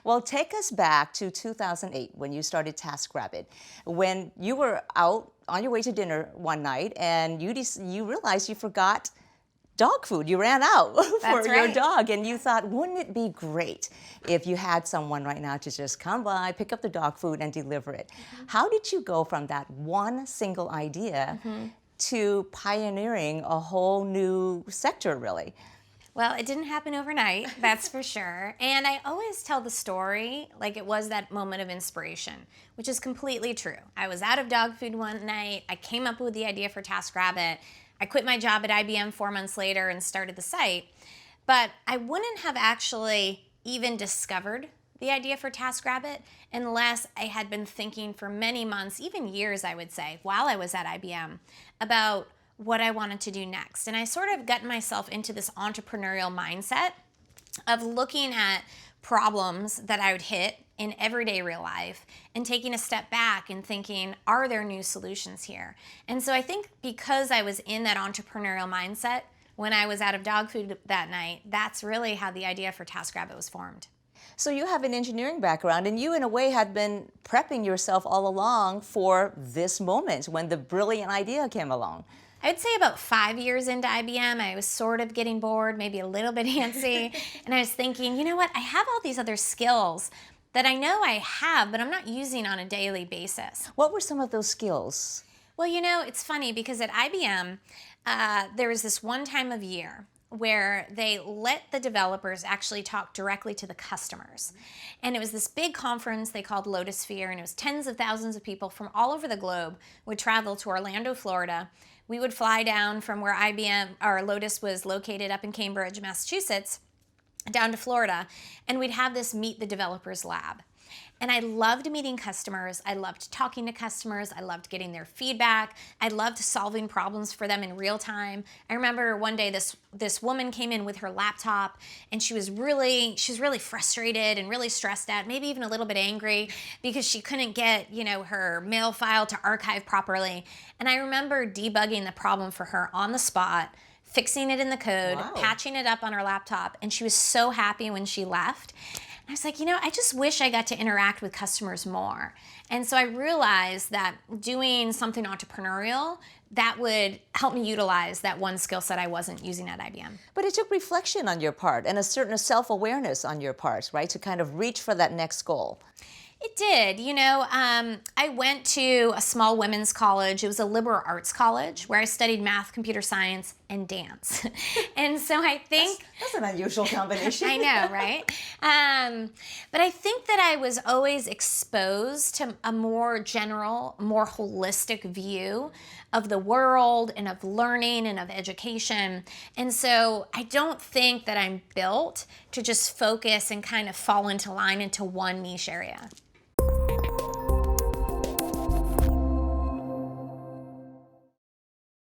Well, take us back to 2008 when you started TaskRabbit, when you were out on your way to dinner one night and you realized you forgot dog food. You ran out for That's your right. dog, and you thought, wouldn't it be great if you had someone right now to just come by, pick up the dog food, and deliver it? How did you go from that one single idea to pioneering a whole new sector, really? Well, it didn't happen overnight, that's for sure. And I always tell the story like it was that moment of inspiration, which is completely true. I was out of dog food one night. I came up with the idea for TaskRabbit. I quit my job at IBM 4 months later and started the site. But I wouldn't have actually even discovered the idea for TaskRabbit unless I had been thinking for many months, even years, I would say, while I was at IBM, about what I wanted to do next. And I sort of got myself into this entrepreneurial mindset of looking at problems that I would hit in everyday real life and taking a step back and thinking, are there new solutions here? And so I think because I was in that entrepreneurial mindset when I was out of dog food that night, that's really how the idea for TaskRabbit was formed. So you have an engineering background, and you, in a way, had been prepping yourself all along for this moment when the brilliant idea came along. I'd say about 5 years into IBM, I was sort of getting bored, maybe a little bit antsy, and I was thinking, you know what, I have all these other skills that I know I have, but I'm not using on a daily basis. What were some of those skills? Well, you know, it's funny because at IBM, there was this one time of year where they let the developers actually talk directly to the customers. And it was this big conference they called Lotusphere, and it was tens of thousands of people from all over the globe would travel to Orlando, Florida. We would fly down from where IBM or Lotus was located up in Cambridge, Massachusetts, down to Florida, and we'd have this Meet the Developers Lab. And I loved meeting customers. I loved talking to customers. I loved getting their feedback. I loved solving problems for them in real time. I remember one day this woman came in with her laptop, and she was really frustrated and really stressed out, maybe even a little bit angry because she couldn't get, her mail file to archive properly. And I remember debugging the problem for her on the spot, fixing it in the code, Wow. patching it up on her laptop, and she was so happy when she left. I was like, I just wish I got to interact with customers more. And so I realized that doing something entrepreneurial, that would help me utilize that one skill set I wasn't using at IBM. But it took reflection on your part and a certain self-awareness on your part, right, to kind of reach for that next goal. It did. I went to a small women's college. It was a liberal arts college where I studied math, computer science, and dance. And so I think... That's an unusual combination. I know, right? But I think that I was always exposed to a more general, more holistic view of the world and of learning and of education. And so I don't think that I'm built to just focus and kind of fall into line into one niche area.